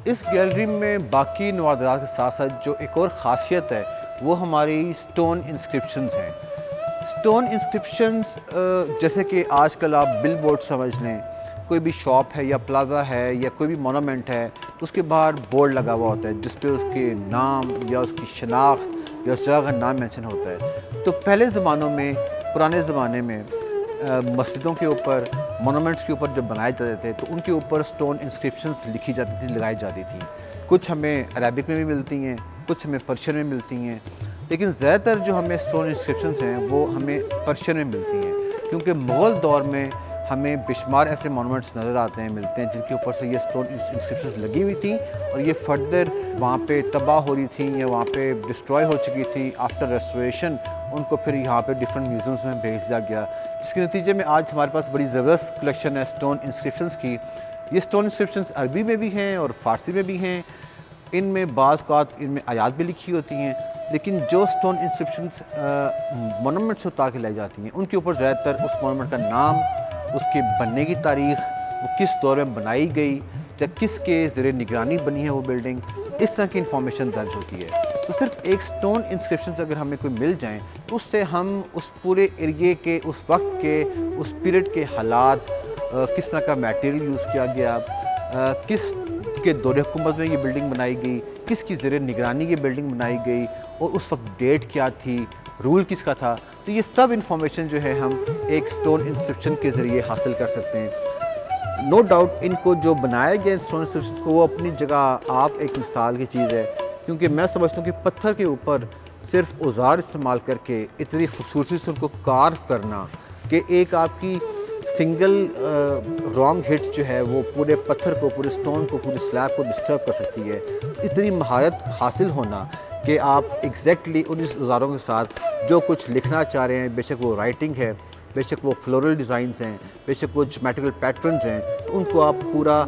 इस गैलरी में बाकी नवादरात के साथ साथ जो एक और ख़ासियत है वो हमारी स्टोन इंस्क्रिप्शंस हैं। स्टोन इंस्क्रिप्शंस जैसे कि आजकल आप बिल बोर्ड समझ लें, कोई भी शॉप है या प्लाजा है या कोई भी मोनूमेंट है तो उसके बाहर बोर्ड लगा हुआ होता है जिस पे उसके नाम या उसकी शनाख्त या उस जगह का नाम मेंशन होता है। तो पहले ज़मानों में, पुराने ज़माने में मस्जिदों के ऊपर, मोनूमेंट्स के ऊपर जब बनाए जाते थे तो उनके ऊपर स्टोन इंस्क्रिप्शंस लिखी जाती थी, लगाई जाती थी। कुछ हमें अरबिक में भी मिलती हैं, कुछ हमें पर्शियन में मिलती हैं, लेकिन ज़्यादातर जो हमें स्टोन इंस्क्रिप्शंस हैं वो हमें पर्शियन में मिलती हैं, क्योंकि मुग़ल दौर में हमें बेशुमार ऐसे मोनूमेंट्स नज़र आते हैं, मिलते हैं, जिनके ऊपर से ये स्टोन इंस्क्रिप्शंस लगी हुई थी और ये फर्दर वहाँ पे तबाह हो रही थी या वहाँ पे डिस्ट्रॉय हो चुकी थी। आफ्टर रेस्टोरेशन उनको फिर यहाँ पे डिफरेंट म्यूज़ियम्स में भेज दिया गया, जिसके नतीजे में आज हमारे पास बड़ी ज़बरदस्त कलेक्शन है स्टोन इंस्क्रिप्शंस की। ये स्टोन इंस्क्रिप्शंस अरबी में भी हैं और फ़ारसी में भी हैं। इनमें बाज़ औक़ात इनमें आयात भी लिखी होती हैं, लेकिन जो स्टोन इंस्क्रिप्शंस मोनूमेंट से उतार के लाई जाती हैं उनके ऊपर ज़्यादातर उस मोनूमेंट का नाम, उसके बनने की तारीख़, वो किस दौर में बनाई गई या किसके ज़रिए निगरानी बनी है वो बिल्डिंग, इस तरह की इंफॉर्मेशन दर्ज होती है। तो सिर्फ एक स्टोन इंस्क्रिप्शंस अगर हमें कोई मिल जाएँ तो उससे हम उस पूरे एरिए के, उस वक्त के, उस पीरियड के हालात, किस तरह का मटेरियल यूज़ किया गया, किस के दौरे हुकूमत में ये बिल्डिंग बनाई गई, किसकी ज़रिए निगरानी ये बिल्डिंग बनाई गई और उस वक्त डेट क्या थी, रूल किसका था, तो ये सब इंफॉर्मेशन जो है हम एक स्टोन इंस्क्रिप्शन के ज़रिए हासिल कर सकते हैं। नो डाउट इनको जो बनाया गया स्टोन इंस्क्रिप्शन को, वो अपनी जगह आप एक मिसाल की चीज़ है, क्योंकि मैं समझता हूँ कि पत्थर के ऊपर सिर्फ औजार इस्तेमाल करके इतनी खूबसूरती से उनको कार्व करना कि एक आपकी सिंगल रॉन्ग हिट जो है वो पूरे पत्थर को, पूरे स्टोन को, पूरे स्लैब को डिस्टर्ब कर सकती है। इतनी महारत हासिल होना कि आप एग्जैक्टली उन औजारों के साथ जो कुछ लिखना चाह रहे हैं, बेशक वो राइटिंग है, बेशक वो फ्लोरल डिज़ाइंस हैं, बेशक वो ज्योमेट्रिकल पैटर्न्स हैं, तो उनको आप पूरा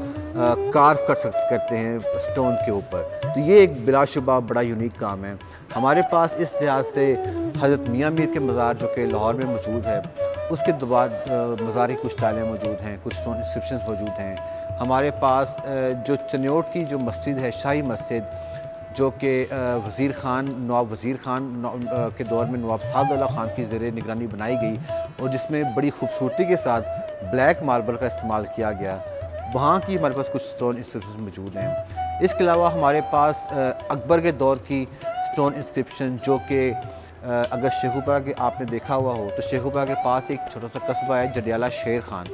कार्व करते हैं स्टोन के ऊपर। तो ये एक बिलाशुबा बड़ा यूनिक काम है। हमारे पास इस लिहाज से हज़रत मियाँ मीर के मज़ार जो कि लाहौर में मौजूद है, उसके बाद मज़ार की कुछ टाइलें मौजूद हैं, कुछ स्टोन इंस्क्रिप्शंस मौजूद हैं। हमारे पास जो चन्योट की जो मस्जिद है, शाही मस्जिद, जो कि नवाब वज़ीर ख़ान के दौर में नवाब सादउल्ला ख़ान की ज़रिए निगरानी बनाई गई और जिसमें बड़ी खूबसूरती के साथ ब्लैक मार्बल का इस्तेमाल किया गया, वहाँ की हमारे पास कुछ स्टोन इंस्क्रिप्शंस मौजूद हैं। इसके अलावा हमारे पास अकबर के दौर की स्टोन इंस्क्रिप्शन, जो कि अगर शेखुपुरा के आपने देखा हुआ हो तो शेखुपुरा के पास एक छोटा सा कस्बा है जडियाला शेर खान,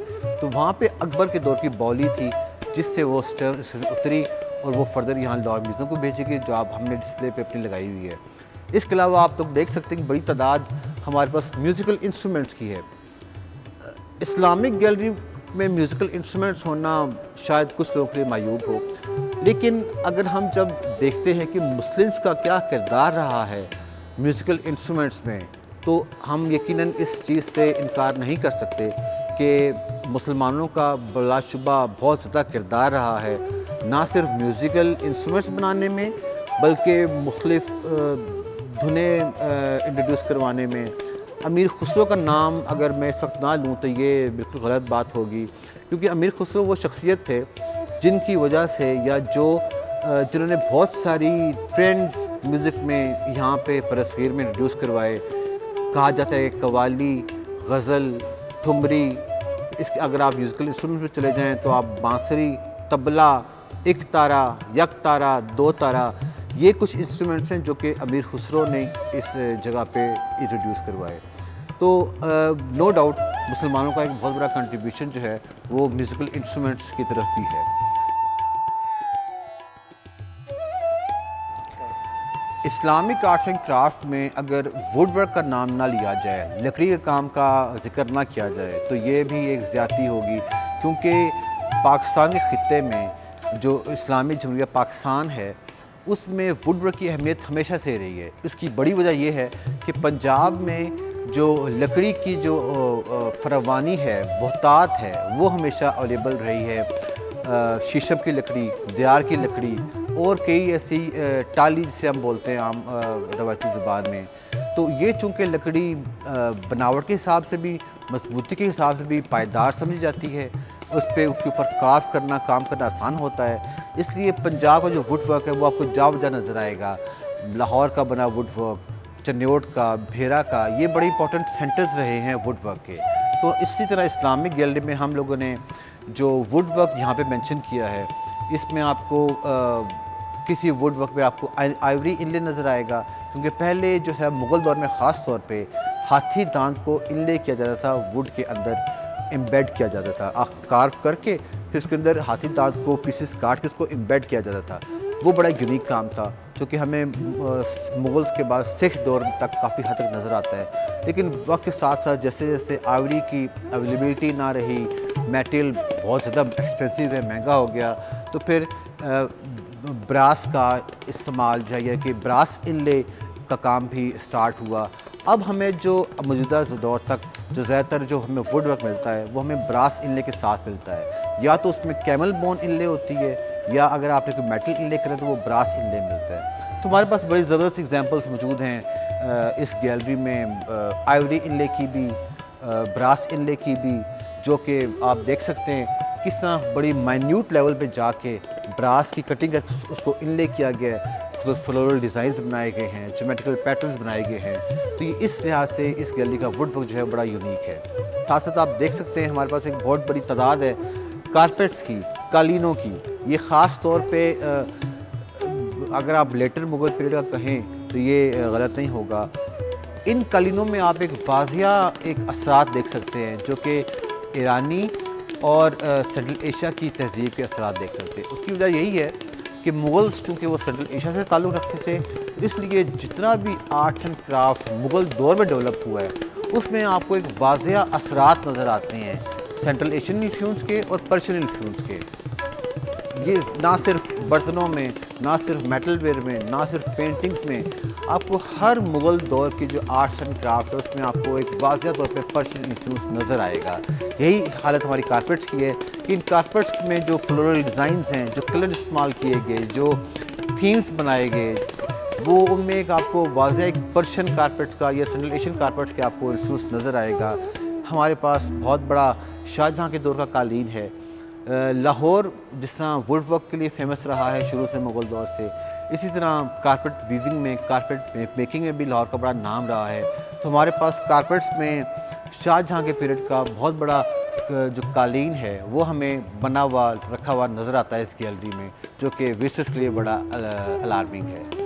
तो वहाँ पे अकबर के दौर की बौली थी जिससे वो स्टोन उतरी और वो फर्दर यहाँ लाहौर म्यूज़ियम को भेजी गई, जो आप हमने डिस्प्ले पे अपनी लगाई हुई है। इसके अलावा आप लोग देख सकते हैं कि बड़ी तादाद हमारे पास म्यूज़िकल इंस्ट्रूमेंट्स की है। इस्लामिक गैलरी में म्यूज़िकल इंस्ट्रूमेंट्स होना शायद कुछ लोगों के लिए मायूब हो, लेकिन अगर हम जब देखते हैं कि मुस्लिम्स का क्या किरदार रहा है म्यूज़िकल इंस्ट्रूमेंट्स में, तो हम यकीनन इस चीज़ से इनकार नहीं कर सकते कि मुसलमानों का बिलाशुबा बहुत ज़्यादा किरदार रहा है, ना सिर्फ म्यूज़िकल इंस्ट्रूमेंट्स बनाने में बल्कि मुख्तलिफ़ धुनें इंट्रोड्यूस करवाने में। अमीर खुसरो का नाम अगर मैं इस वक्त ना लूँ तो ये बिल्कुल गलत बात होगी, क्योंकि अमीर खुसरो वो शख्सियत थे जिनकी वजह से या जिन्होंने बहुत सारी ट्रेंड्स म्यूज़िक में यहाँ पे बरसगीर में इंट्रोड्यूस करवाए। कहा जाता है कव्वाली, गज़ल, ठुमरी, इसके अगर आप म्यूज़िकल इंस्ट्रूमेंट में चले जाएँ तो आप बांसुरी, तबला, एक तारा, यक तारा, दो तारा, ये कुछ इंस्ट्रूमेंट्स हैं जो कि अमीर खुसरो ने इस जगह पे इंट्रोड्यूस करवाए। तो नो डाउट मुसलमानों का एक बहुत बड़ा कंट्रीब्यूशन जो है वो म्यूज़िकल इंस्ट्रूमेंट्स की तरफ भी है। इस्लामिक आर्ट्स एंड क्राफ्ट में अगर वुड वर्क का नाम ना लिया जाए, लकड़ी के काम का जिक्र ना किया जाए, तो ये भी एक ज़्यादती होगी, क्योंकि पाकिस्तान के ख़ित्ते में जो इस्लामी जमहूरिया पाकिस्तान है उसमें वुड वर्क की अहमियत हमेशा से रही है। इसकी बड़ी वजह यह है कि पंजाब में जो लकड़ी की जो फरावानी है, बहुतात है, वो हमेशा अवेलेबल रही है। शीशम की लकड़ी, देयार की लकड़ी और कई ऐसी टाली जिसे हम बोलते हैं आम रवायती ज़ुबान में। तो ये चूँकि लकड़ी बनावट के हिसाब से भी, मजबूती के हिसाब से भी पायदार समझी जाती है, उस पे उसके ऊपर कार्व करना, काम करना आसान होता है। इसलिए पंजाब का जो वुड वर्क है वो आपको जा बजा नज़र आएगा। लाहौर का बना वुड वर्क, चन्योट का, भेरा का, ये बड़े इंपॉर्टेंट सेंटर्स रहे हैं वुड वर्क के। तो इसी तरह इस्लामिक गैलरी में हम लोगों ने जो वुड वर्क यहाँ पे मेंशन किया है, इसमें आपको किसी वुड वर्क में आपको आइवरी इनले नज़र आएगा, क्योंकि पहले जो है मुग़ल दौर में ख़ास तौर पे हाथी दांत को इनले किया जाता था, वुड के अंदर एम्बेड किया जाता था, कार्व करके फिर उसके अंदर हाथी दांत को पीसेस काट के उसको एम्बेड किया जाता था। वो बड़ा यूनिक काम था जो कि हमें मुग़ल्स के बाद सिख दौर तक काफ़ी हद तक नज़र आता है। लेकिन वक्त के साथ साथ जैसे जैसे आइवरी की अवेलेबिलिटी ना रही, मेटेरियल बहुत ज़्यादा एक्सपेंसिव है, महंगा हो गया, तो फिर ब्रास का इस्तेमाल जो है कि ब्रास इनले का काम भी स्टार्ट हुआ। अब हमें जो मौजूदा दौर तक जो ज़्यादातर जो हमें वुड वर्क मिलता है वो हमें ब्रास इनले के साथ मिलता है, या तो उसमें कैमल बोन इनले होती है, या अगर आप कोई मेटल इनले करें तो वो ब्रास इनले मिलता है। तो हमारे पास बड़ी ज़बरदस्त एग्जांपल्स मौजूद हैं इस गैलरी में, आइवरी इनले की भी, ब्रास इनले की भी, जो कि आप देख सकते हैं किस तरह बड़ी माइन्यूट लेवल पे जाके ब्रास की कटिंग उसको इनले किया गया है, फ्लोरल डिज़ाइंस बनाए गए हैं, ज्योमेट्रिकल पैटर्न्स बनाए गए हैं। तो ये इस लिहाज से इस गैलरी का वुड वर्क जो है बड़ा यूनिक है। साथ साथ आप देख सकते हैं हमारे पास एक बहुत बड़ी तादाद है कारपेट्स की, कालीनों की। ये ख़ास तौर पे अगर आप लेटर मुग़ल पीरियड का कहें तो ये गलत नहीं होगा। इन कालीनों में आप एक वाज़िया एक असरात देख सकते हैं जो कि ईरानी और सेंट्रल एशिया की तहज़ीब के असरात देख सकते हैं। उसकी वजह यही है कि मुग़ल्स चूँकि वो सेंट्रल एशिया से ताल्लुक़ रखते थे, इसलिए जितना भी आर्ट्स एंड क्राफ्ट मुग़ल दौर में डेवलप हुआ है उसमें आपको एक वाज़िया असरात नज़र आते हैं सेंट्रल एशियन इन्फ्लुएंस के और पर्शियन इन्फ्लुएंस के। ये ना सिर्फ बर्तनों में, ना सिर्फ मेटल वेयर में, ना सिर्फ पेंटिंग्स में, आपको हर मुग़ल दौर की जो आर्ट्स एंड क्राफ्ट है उसमें आपको एक वाज़िया तौर पे पर्शियन इन्फ्लुएंस नज़र आएगा। यही हालत हमारी कारपेट्स की है कि इन कारपेट्स में जो फ्लोरल डिज़ाइंस हैं, जो कलर इस्तेमाल किए गए, जो थीम्स बनाए गए, वो उनमें एक आपको वाज़िया एक पर्शियन कारपेट्स का या सेंट्रल एशियन कारपेट्स के आपको इन्फ्लुएंस नज़र आएगा। हमारे पास बहुत बड़ा शाहजहाँ के दौर का कालीन है। लाहौर जिस तरह वुड वर्क के लिए फ़ेमस रहा है शुरू से मुग़ल दौर से, इसी तरह कारपेट वीविंग में, कारपेट मेकिंग में भी लाहौर का बड़ा नाम रहा है। तो हमारे पास कारपेट्स में शाहजहाँ के पीरियड का बहुत बड़ा जो कालीन है वो हमें बना हुआ रखा हुआ नज़र आता है इस गैलरी में, जो कि विजिटर्स के लिए बड़ा अलार्मिंग है।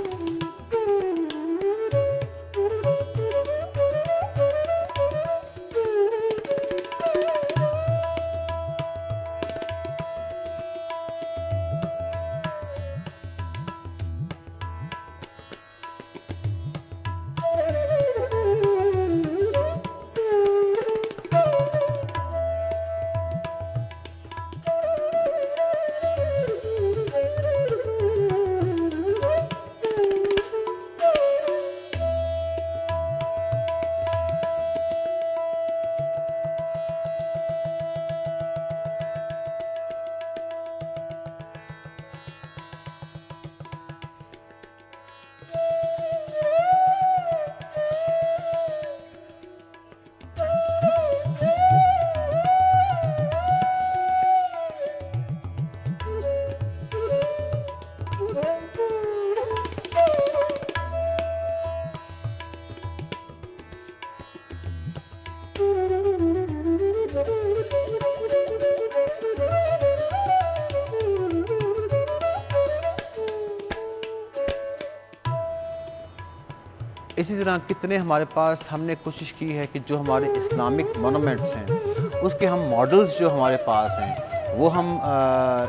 इसी तरह कितने हमारे पास हमने कोशिश की है कि जो हमारे इस्लामिक मोनूमेंट्स हैं उसके हम मॉडल्स जो हमारे पास हैं वो हम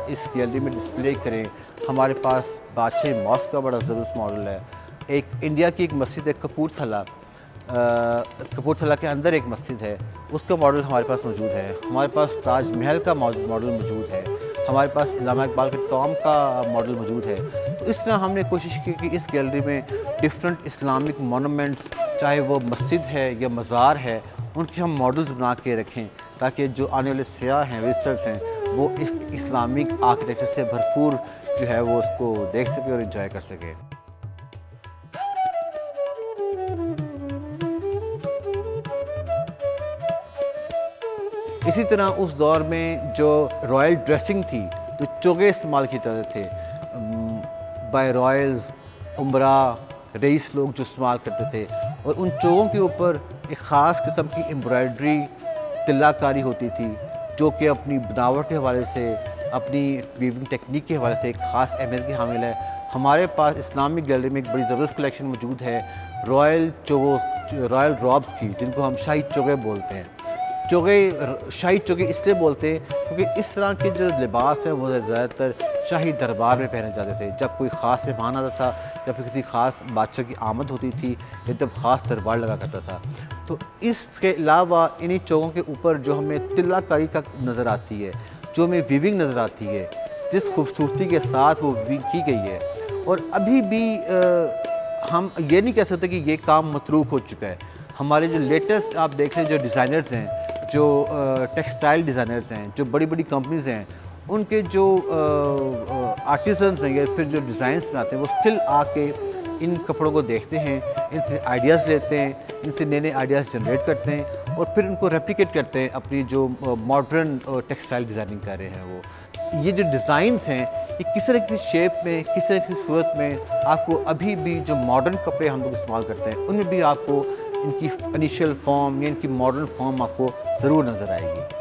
इस गैलरी में डिस्प्ले करें। हमारे पास बादशाह मॉस्क का बड़ा ज़बरदस्त मॉडल है। एक इंडिया की एक मस्जिद है कपूरथला, कपूरथला के अंदर एक मस्जिद है, उसका मॉडल हमारे पास मौजूद है। हमारे पास ताजमहल का मॉडल मौजूद है। हमारे पास इल्लामा इकबाल के टॉम का मॉडल मौजूद है। तो इस तरह हमने कोशिश की कि इस गैलरी में डिफरेंट इस्लामिक मोनूमेंट्स, चाहे वो मस्जिद है या मज़ार है, उनके हम मॉडल्स बना के रखें ताकि जो आने वाले सयाह हैं, विजिटर्स हैं, वो इस्लामिक आर्किटेक्चर से भरपूर जो है वो उसको देख सकें और इन्जॉय कर सकें। इसी तरह उस दौर में जो रॉयल ड्रेसिंग थी, तो चोगे इस्तेमाल किए जाते थे बाय रॉयल्स, उमरा, रईस लोग जो इस्तेमाल करते थे। और उन चोगों के ऊपर एक ख़ास किस्म की एम्ब्रॉयडरी, तिल्लाकारी होती थी, जो कि अपनी बनावट के हवाले से, अपनी वीविंग टेक्निक के हवाले से एक ख़ास अहमियत की हामिल है। हमारे पास इस्लामिक गैलरी में एक बड़ी ज़बरदस्त कलेक्शन मौजूद है रॉयल रॉब्स की, जिनको हम शाही चोगे बोलते हैं। शाही चोगे इसलिए बोलते हैं क्योंकि इस तरह के जो लिबास हैं वो ज़्यादातर शाही दरबार में पहने जाते थे। जब कोई ख़ास मेहमान आता था, जब फिर किसी ख़ास बादशाह की आमद होती थी, या जब ख़ास दरबार लगा करता था। तो इसके अलावा इन्हीं चोगों के ऊपर जो हमें तिल्लाकारी का नज़र आती है, जो हमें वीविंग नज़र आती है, जिस खूबसूरती के साथ वो वीविंग की गई है, और अभी भी हम ये नहीं कह सकते कि ये काम मतरूक हो चुका है। हमारे जो लेटेस्ट आप देख रहे हैं, जो डिज़ाइनर्स हैं, जो टेक्सटाइल डिज़ाइनर्स हैं, जो बड़ी बड़ी कंपनीज़ हैं, उनके जो आर्टिसंस हैं या फिर जो डिज़ाइंस बनाते हैं, वो स्टिल आके इन कपड़ों को देखते हैं, इनसे आइडियाज़ लेते हैं, इनसे नए नए आइडियाज़ जनरेट करते हैं और फिर उनको रेप्लिकेट करते हैं अपनी जो मॉडर्न टेक्सटाइल डिज़ाइनिंग कर रहे हैं वो। ये जो डिज़ाइंस हैं, ये किसी न किसी शेप में, किसी न किसी सूरत में आपको अभी भी जो मॉडर्न कपड़े हम लोग इस्तेमाल करते हैं, उनमें भी आपको इनकी इनिशियल फॉर्म या इनकी मॉडर्न फॉर्म आपको ज़रूर नज़र आएगी।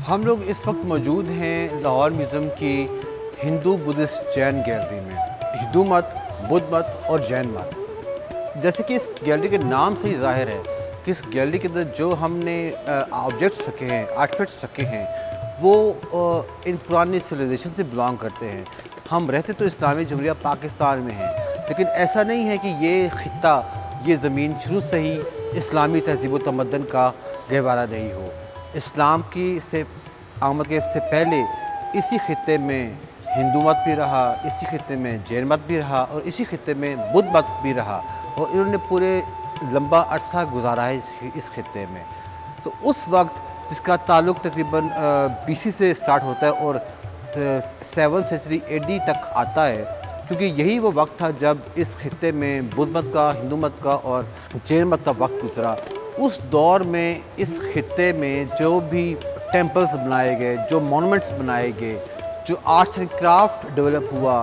हम लोग इस वक्त मौजूद हैं लाहौर म्यूज़ियम की हिंदू बुद्धिस्ट जैन गैलरी में। हिंदू मत, बुद्ध मत और जैन मत। जैसे कि इस गैलरी के नाम से ही ज़ाहिर है कि इस गैलरी के अंदर जो हमने ऑब्जेक्ट्स रखे हैं, आर्टिफैक्ट्स रखे हैं, वो इन पुरानी सिविलाइजेशन से बिलोंग करते हैं। हम रहते तो इस्लामी जमहूरिया पाकिस्तान में हैं, लेकिन ऐसा नहीं है कि ये ख़ित्ता, ये ज़मीन शुरू से ही इस्लामी तहज़ीब व तमद्दुन का गहवारा नहीं हो। इस्लाम की से आमद के से पहले इसी ख़ित्ते में हिंदू मत भी रहा, इसी ख़ित्ते में जैन मत भी रहा और इसी ख़ित्ते में बुद्ध मत भी रहा, और इन्होंने पूरे लंबा अरसा गुजारा है इस ख़ित्ते में। तो उस वक्त जिसका ताल्लुक़ तकरीबन BC से स्टार्ट होता है और 7th सेंचुरी AD तक आता है, क्योंकि यही वो वक्त था जब इस ख़ित्ते में बुद्ध मत का, हिंदू मत का और जैन मत का वक्त गुजरा। उस दौर में इस ख़ित्ते में जो भी टेम्पल्स बनाए गए, जो मॉन्यूमेंट्स बनाए गए, जो आर्ट्स एंड क्राफ्ट डेवलप हुआ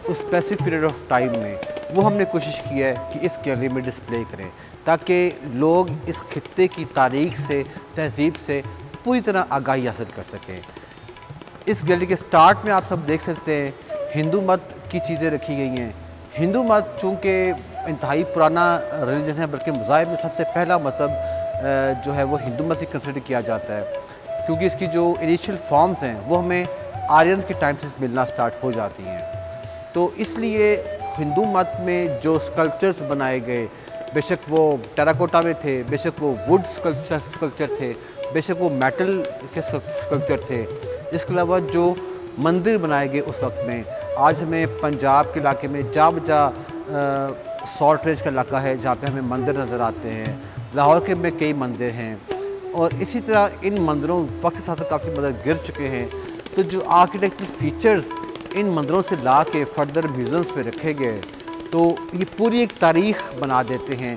उस स्पेसिफिक पीरियड ऑफ टाइम में, वो हमने कोशिश की है कि इस गैलरी में डिस्प्ले करें, ताकि लोग इस ख़ित्ते की तारीख़ से, तहज़ीब से पूरी तरह आगाही हासिल कर सकें। इस गैलरी के स्टार्ट में आप सब देख सकते हैं हिंदू मत की चीज़ें रखी गई हैं। हिंदू मत चूँकि इंतहाई पुराना रिलीजन है, बल्कि मज़ाहिब में सबसे पहला मज़हब जो है वो हिंदू मत ही कंसिडर किया जाता है, क्योंकि इसकी जो इनिशियल फॉर्म्स हैं वो हमें आर्यंस के टाइम से मिलना स्टार्ट हो जाती हैं। तो इसलिए हिंदू मत में जो स्कल्पचर्स बनाए गए, बेशक वो टेराकोटा में थे, बेशक वो वुड स्कल्पचर थे, बेशक वो मेटल के स्कल्पचर थे, इसके अलावा जो मंदिर बनाए गए उस वक्त में, आज हमें पंजाब के इलाके में सॉल्ट रेंज का इलाका है जहाँ पे हमें मंदिर नज़र आते हैं, लाहौर के में कई मंदिर हैं, और इसी तरह इन मंदिरों वक्त के साथ काफ़ी मंदिर गिर चुके हैं। तो जो आर्किटेक्चरल फीचर्स इन मंदिरों से ला के फर्दर म्यूज़ियम्स पे रखे गए, तो ये पूरी एक तारीख़ बना देते हैं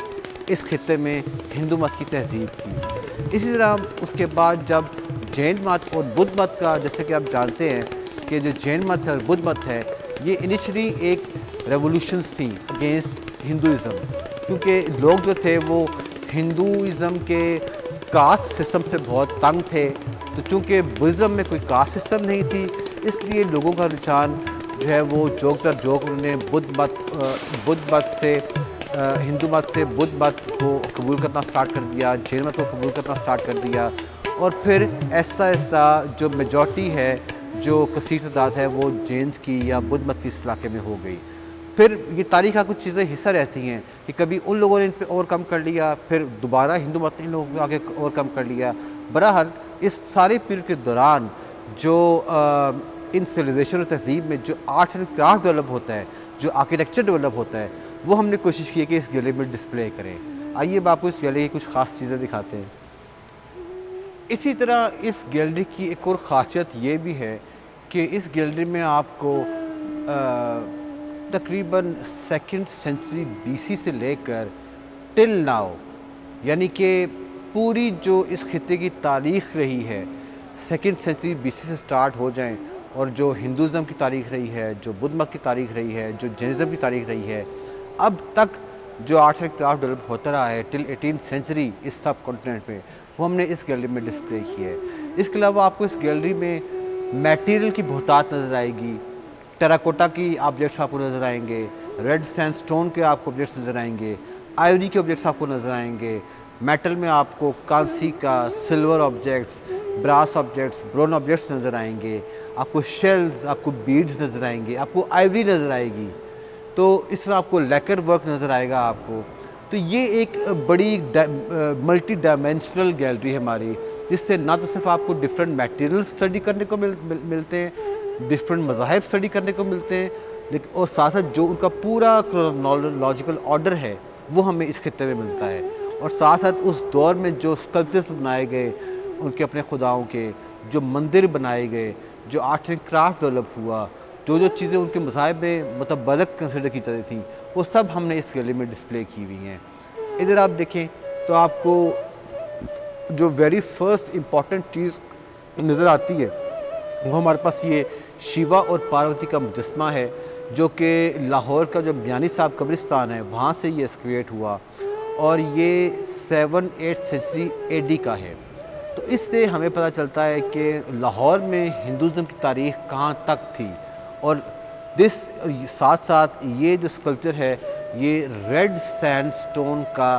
इस खित्ते में हिंदू मत की तहज़ीब की। इसी तरह उसके बाद जब जैन मत और बुद्ध मत का, जैसे कि आप जानते हैं कि जो जैन मत है और बुद्ध मत है, ये इनिशियली एक रेवोल्यूशंस थी अगेंस्ट हिंदुज़म, क्योंकि लोग जो थे वो हिंदुज़म के कास्ट सिस्टम से बहुत तंग थे। तो चूँकि बुद्धिज़्म में कोई कास्ट सिस्टम नहीं थी, इसलिए लोगों का रुझान जो है वो जोक दर जोक उन्होंने बुद्ध मत से हिंदू मत से बुद्ध मत को कबूल करना स्टार्ट कर दिया, जैन मत को कबूल करना स्टार्ट कर दिया, और फिर आहिस्ता आहिस्ता जो मेजॉरिटी है जो कसीर तादाद है वो जैन्स की या बुद्ध मत की इस इलाके में हो गई। फिर ये तारीख़ का कुछ चीज़ें हिस्सा रहती हैं कि कभी उन लोगों ने इन पे ओवरकम कर लिया, फिर दोबारा हिंदू मत ने इन लोगों को आगे ओवरकम कर लिया। बहरहाल इस सारे पीरियड के दौरान जो इन सिविलाइजेशन और तहज़ीब में जो आर्ट एंड क्राफ्ट डेवलप होता है, जो आर्किटेक्चर डेवलप होता है, वो हमने कोशिश की है कि इस गैलरी में डिस्प्ले करें। आइए अब आपको इस गैलरी की कुछ ख़ास चीज़ें दिखाते हैं। इसी तरह इस गैलरी की एक और ख़ासियत ये भी है कि इस गैलरी में आपको तकरीबन 2nd सेंचुरी बीसी से लेकर टिल नाउ, यानी कि पूरी जो इस खित्ते की तारीख़ रही है 2nd सेंचुरी बीसी से स्टार्ट हो जाएं, और जो हिंदुज़म की तारीख़ रही है, जो बुद्ध मत की तारीख़ रही है, जो जैनिज़्म की तारीख़ रही है, अब तक जो आर्ट एंड क्राफ्ट डेवलप होता रहा है टिल 18th सेंचुरी इस सब कॉन्टिनेंट में, वो हमने इस गैलरी में डिस्प्ले की है। इसके अलावा आपको इस गैलरी में मटेरियल की बहुतात नज़र आएगी। टेराकोटा की ऑब्जेक्ट्स आपको नज़र आएंगे, रेड सैंडस्टोन के आपको ऑब्जेक्ट्स नज़र आएंगे, आइवरी के ऑब्जेक्ट्स आपको नज़र आएंगे, मेटल में आपको कांसी का, silver objects, brass objects, bronze objects नज़र आएंगे, आपको शेल्स, आपको बीड्स नज़र आएंगे, आपको आइवरी नज़र आएगी। तो इस तरह आपको लैकर वर्क नज़र आएगा आपको। तो ये एक बड़ी मल्टी डायमेंशनल गैलरी है हमारी, जिससे ना तो सिर्फ आपको डिफरेंट मटेरियल स्टडी करने को मिलते हैं, डिफरेंट मज़ाहिब स्टडी करने को मिलते हैं, लेकिन और साथ साथ जो उनका पूरा क्रोनोलॉजिकल ऑर्डर है वो हमें इस खित्ते में मिलता है। और साथ साथ उस दौर में जो स्कल्पचर्स बनाए गए उनके अपने खुदाओं के, जो मंदिर बनाए गए, जो आर्ट एंड क्राफ्ट डेवलप हुआ, जो चीज़ें उनके मज़ाहिब में मतलब बदक कंसिडर की जाती थी, वो सब हमने इस गैलरी में डिस्प्ले की हुई हैं। इधर आप देखें तो आपको जो वेरी फर्स्ट इम्पॉर्टेंट चीज़ नज़र आती है वो हमारे पास ये शिवा और पार्वती का मुजस्मा है, जो कि लाहौर का जो मियानी साहब कब्रिस्तान है वहाँ से ये एक्सक्रिएट हुआ, और ये 7th-8th सेंचुरी AD का है। तो इससे हमें पता चलता है कि लाहौर में हिंदुज़म की तारीख़ कहाँ तक थी। और साथ साथ ये जो स्कल्पचर है ये रेड सैंडस्टोन का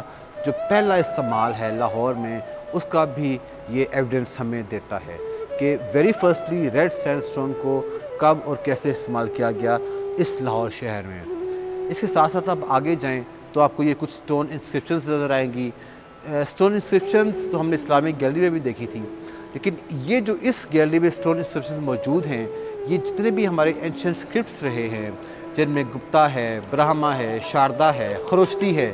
जो पहला इस्तेमाल है लाहौर में, उसका भी ये एविडेंस हमें देता है कि वेरी फर्स्टली रेड सैंडस्टोन को कब और कैसे इस्तेमाल किया गया इस लाहौर शहर में। इसके साथ साथ आप आगे जाएं तो आपको ये कुछ स्टोन इंस्क्रिप्शंस नज़र आएंगी। स्टोन इंस्क्रिप्शंस तो हमने इस्लामिक गैलरी में भी देखी थी, लेकिन ये जो इस गैलरी में स्टोन इंस्क्रिप्शंस मौजूद हैं, ये जितने भी हमारे एंशिएंट स्क्रिप्ट्स रहे हैं, जिनमें गुप्ता है, ब्राह्मा है, शारदा है, खरोष्टी है,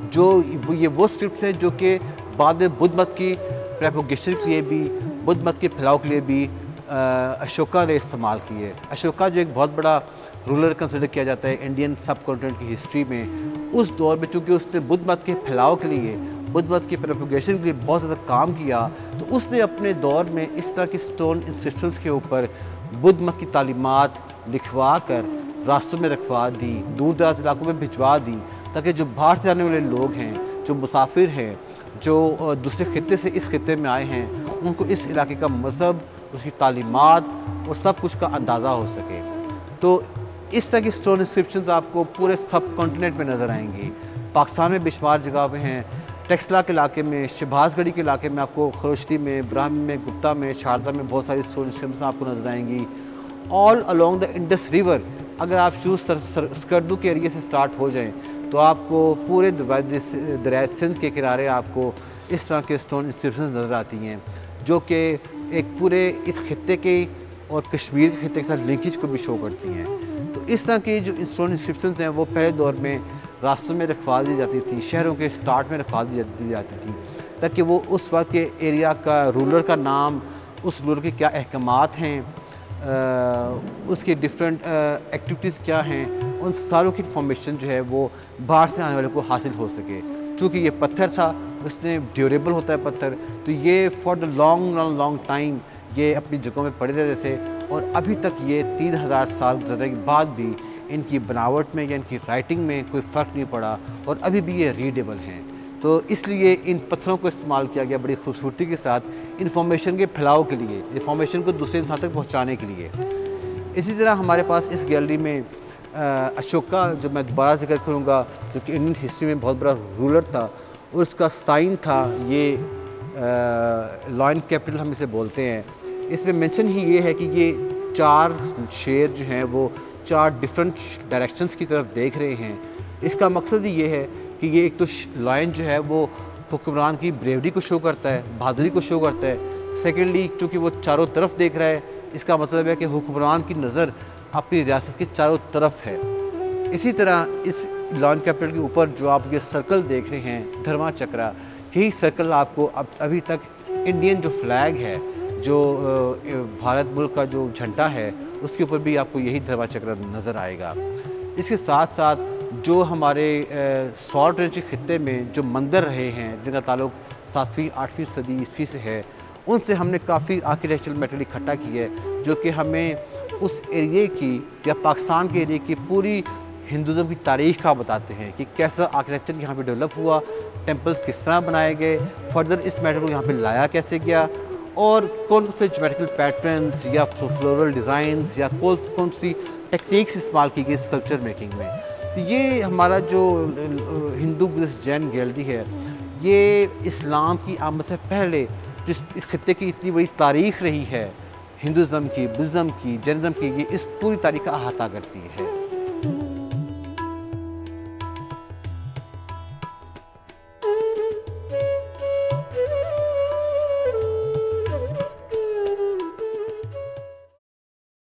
जो ये वो स्क्रिप्ट्स हैं जो कि बाद में बुद्ध मत की प्रोपेगेशन के लिए भी, बुद्ध मत के फैलाव के लिए भी अशोका ने इस्तेमाल किए। अशोका जो एक बहुत बड़ा रूलर कंसिडर किया जाता है इंडियन सब कॉन्टिनेंट की हिस्ट्री में, उस दौर में चूँकि उसने बुद्ध मत के फैलाव के लिए, बुद्ध मत के प्रोपेगेशन के लिए बहुत ज़्यादा काम किया, तो उसने अपने दौर में इस तरह की स्टोन इंस्क्रिप्शंस के ऊपर बुद्ध मत की तालीमात लिखवा कर रास्तों में रखवा दी, दूर दराज इलाकों में भिजवा दी, ताकि जो बाहर से आने वाले लोग हैं, जो मुसाफिर हैं, जो दूसरे खित्ते से इस खित्ते में आए हैं, उनको इस इलाके का मज़हब, उसकी तालीमात और सब कुछ का अंदाज़ा हो सके। तो इस तरह की स्टोन इंस्क्रिप्शंस आपको पूरे सब कॉन्टिनेंट में नज़र आएंगी। पाकिस्तान में बेशुमार जगह पे हैं, टेक्सला के इलाके में, शहबाजगढ़ी के इलाके में, आपको खरोष्टी में, ब्राह्मी में, गुप्ता में, शारदा में बहुत सारी स्टोन इंस्क्रिप्शंस आपको नज़र आएंगी। All along the Indus river, अगर आप शुरू स्कर्दू के एरिया से स्टार्ट हो जाएँ तो आपको पूरे दरिया सिंध के किनारे आपको इस तरह के स्टोन इंस्क्रिप्शंस नज़र आती हैं, जो कि एक पूरे इस खित्ते के और कश्मीर के खित्ते के साथ लिंकेज को भी शो करती हैं। तो इस तरह की जो स्टोन इंस्क्रिप्शंस हैं वो पहले दौर में रास्तों में रखवा दी जाती थी, शहरों के स्टार्ट में रखवा दी जाती थी, ताकि वो उस वक्त के एरिया का रूलर का नाम, उस रूलर के क्या अहकामात हैं, उसके डिफरेंट एक्टिविटीज़ क्या हैं, उन सारों की इन्फॉर्मेशन जो है वो बाहर से आने वाले को हासिल हो सके। चूँकि ये पत्थर था, उसने ड्यूरेबल होता है पत्थर, तो ये फॉर द लॉन्ग टाइम ये अपनी जगहों में पड़े रहते थे, और अभी तक ये 3000 साल गुजरने के बाद भी इनकी बनावट में या इनकी राइटिंग में कोई फ़र्क नहीं पड़ा, और अभी भी ये रीडेबल हैं। तो इसलिए इन पत्थरों को इस्तेमाल किया गया बड़ी खूबसूरती के साथ इन्फॉर्मेशन के फैलाव के लिए, इन्फॉर्मेशन को दूसरे इंसान तक पहुँचाने के लिए। इसी तरह हमारे पास इस गैलरी में अशोका, जो मैं दोबारा जिक्र करूँगा, जो कि इंडियन हिस्ट्री में बहुत बड़ा रूलर था, और उसका साइन था ये लॉयन कैपिटल हम इसे बोलते हैं। इसमें मेंशन ही ये है कि ये चार शेर जो हैं वो चार डिफरेंट डायरेक्शंस की तरफ देख रहे हैं। इसका मकसद ही ये है कि ये एक तो लायन जो है वो हुक्मरान की ब्रेवरी को शो करता है, बहादुरी को शो करता है। सेकेंडली चूँकि वो चारों तरफ देख रहा है, इसका मतलब है कि हुक्मरान की नज़र अपनी रियासत के चारों तरफ है। इसी तरह इस लायन कैपिटल के ऊपर जो आप ये सर्कल देख रहे हैं धर्मा चक्रा, यही सर्कल आपको अभी तक इंडियन जो फ्लैग है, जो भारत मुल्क का जो झंडा है, उसके ऊपर भी आपको यही धर्मा चक्र नज़र आएगा। इसके साथ साथ जो हमारे सॉल्ट रेंज के खित्ते में जो मंदिर रहे हैं जिनका ताल्लुक 7वीं 8वीं सदी ईस्वी से है, उनसे हमने काफ़ी आर्किटेक्चरल मटेरियल इकट्ठा की है जो कि हमें उस एरिए की या पाकिस्तान के एरिए की पूरी हिंदुज़म की तारीख़ का बताते हैं कि कैसा आर्किटेक्चर यहाँ पे डेवलप हुआ, टेम्पल्स किस तरह बनाए गए, फर्दर इस मैटर को यहाँ पे लाया कैसे गया, और कौन से ज्योमेट्रिकल पैटर्न्स या फ्लोरल डिज़ाइंस या कौन सी टेक्निक्स इस्तेमाल की गई स्कल्पचर मेकिंग में। तो ये हमारा जो हिंदू बुद्धिस्ट जैन गैलरी है, ये इस्लाम की आमद से पहले जिस इस खित्ते की इतनी बड़ी तारीख़ रही है, हिंदुज़म की, बुद्धिज़्म की, जैनिज़्म की, ये इस पूरी तारीख़ का अहाता करती है।